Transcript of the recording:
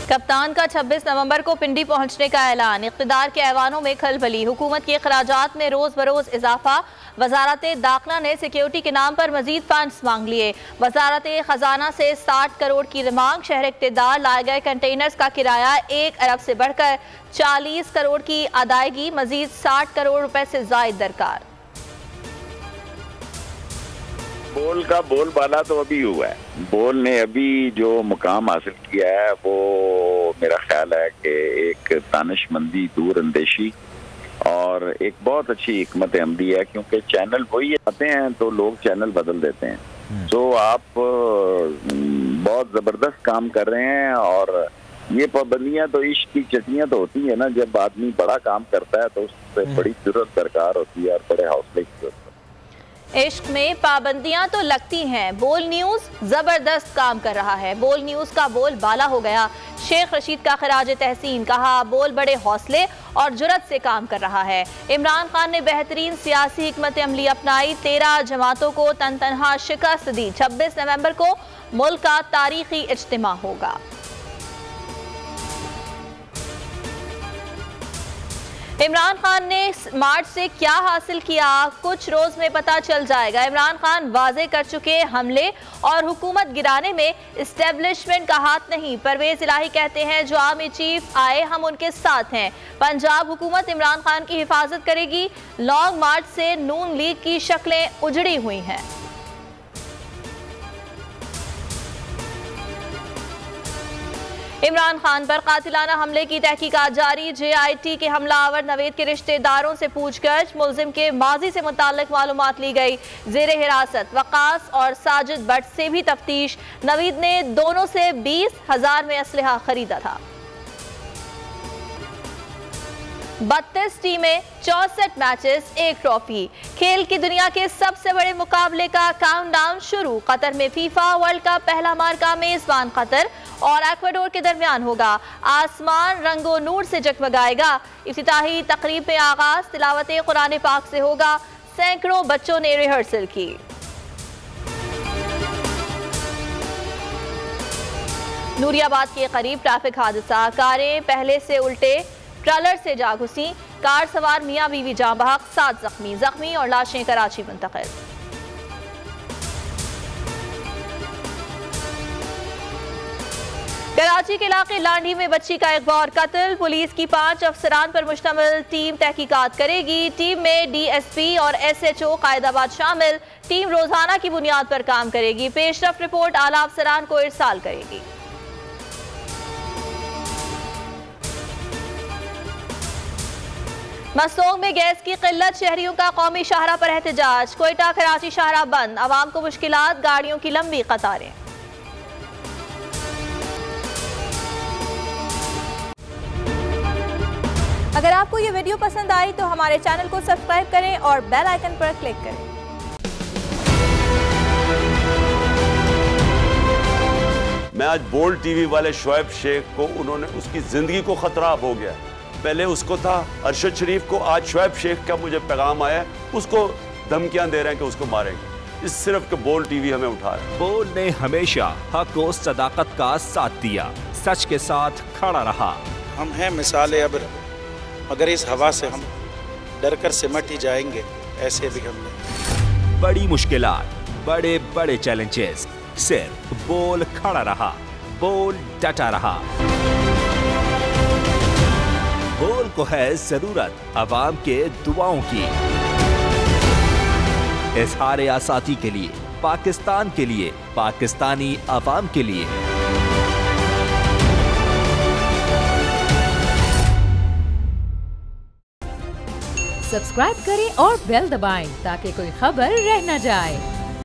कप्तान का 26 नवंबर को पिंडी पहुंचने का ऐलान। इक़्तिदार के ऐवानों में खलबली। हुकूमत के अखराजात में रोज बरोज इजाफा। वजारत दाखिला ने सिक्योरिटी के नाम पर मजीद फंड्स मांग लिए। वजारत खजाना से 60 करोड़ की मांग। शहर इक़्तिदार लाए गए कंटेनर्स का किराया 1 अरब से बढ़कर 40 करोड़ की अदायगी। मजीद 60 करोड़ रुपए से जायद दरकार। बोल का बोलबाला तो अभी हुआ है। बोल ने अभी जो मुकाम हासिल किया है वो मेरा ख्याल है कि एक दानिशमंदी, दूर अंदेशी और एक बहुत अच्छी हिकमत अमली है, क्योंकि चैनल वही आते हैं तो लोग चैनल बदल देते हैं। तो आप बहुत ज़बरदस्त काम कर रहे हैं। और ये पाबंदियां तो इश्क की चटनियां तो होती है ना, जब आदमी बड़ा काम करता है तो उससे बड़ी जरूरत दरकार होती है और बड़े हौसले की जरूरत। इश्क में पाबंदियां तो लगती हैं। बोल न्यूज जबरदस्त काम कर रहा है। बोल न्यूज का बोल बाला हो गया। शेख रशीद का खराज तहसीन। कहा बोल बड़े हौसले और जुर्रत से काम कर रहा है। इमरान खान ने बेहतरीन सियासी हिकमत अमली अपनाई। 13 जमातों को तनतनहा शिकस्त दी। 26 नवंबर को मुल्क का तारीखी इज्तिमा होगा। इमरान खान ने मार्च से क्या हासिल किया, कुछ रोज में पता चल जाएगा। इमरान खान वाजे कर चुके हमले और हुकूमत गिराने में इस्टेब्लिशमेंट का हाथ नहीं। परवेज इलाही कहते हैं जो आर्मी चीफ आए हम उनके साथ हैं। पंजाब हुकूमत इमरान खान की हिफाजत करेगी। लॉन्ग मार्च से नून लीग की शक्लें उजड़ी हुई हैं। इमरान खान पर कातिलाना हमले की तहकीकात जारी। JIT के हमलावर नवेद के रिश्तेदारों से पूछगछ। मुलजिम के माजी से मुताल्लिक मालूमात ली गई। जेर हिरासत वकास और साजिद भट्ट से भी तफ्तीश। नवीद ने दोनों से 20,000 में असलहा खरीदा था। 32 टीमें, 64 मैचेस, 1 ट्रॉफी। खेल की दुनिया के सबसे बड़े मुकाबले का काउंटडाउन शुरू। कतर में फीफा वर्ल्ड कप पहला मार्का मेजबान कतर और एक्वाडोर के दरमियान होगा। आसमान रंगो नूर से जगमगाएगा। इफ्तिताही तकरीब में आगाज तिलावत कुरान पाक से होगा। सैकड़ों बच्चों ने रिहर्सल की। नूरियाबाद के करीब ट्रैफिक हादसा। कारें पहले से उल्टे ट्रैलर से जा घुसी। कार सवार मियां बीवी जाँ बहक, 7 जख्मी और लाशें कराची मुंतकिल। कराची के इलाके लांडी में बच्ची का अगवा और कत्ल। पुलिस की 5 अफसरान पर मुश्तमिल टीम तहकीकात करेगी। टीम में DSP और SHO कायदाबाद शामिल। टीम रोजाना की बुनियाद पर काम करेगी। पेशरफ रिपोर्ट आला अफसरान को इरसाल करेगी। मसोंग में गैस की किल्लत। शहरियों का कौमी शाहरा पर एहतजाज। कोयटा कराची शाहरा बंद। आवाम को मुश्किलात, गाड़ियों की लंबी कतारें। अगर आपको ये वीडियो पसंद आई तो हमारे चैनल को सब्सक्राइब करें और बेल आइकन पर क्लिक करें। मैं आज बोल्ड टीवी वाले शोएब शेख को, उन्होंने उसकी जिंदगी को खतरा हो गया। पहले उसको था अरशद शरीफ को, आज शोएब शेख का मुझे पैगाम आया, उसको धमकियां दे रहे हैं कि उसको मारेंगे। इस सिर्फ के बोल्ड टीवी हमें उठा रहा है। बोल्ड ने हमेशा हक और सदाकत का साथ दिया, सच के साथ खड़ा रहा। हम हैं मिसाल अब्र, मगर इस हवा से हम डर कर सिमट ही जाएंगे, ऐसे भी हमने। बड़ी मुश्किलात, बड़े बड़े चैलेंजेस, सिर्फ बोल खड़ा रहा, बोल डटा रहा। बोल को है जरूरत अवाम के दुआओं की। इजहार आसाती के लिए, पाकिस्तान के लिए, पाकिस्तानी अवाम के लिए। सब्सक्राइब करें और बेल दबाएं ताकि कोई खबर रह न जाए।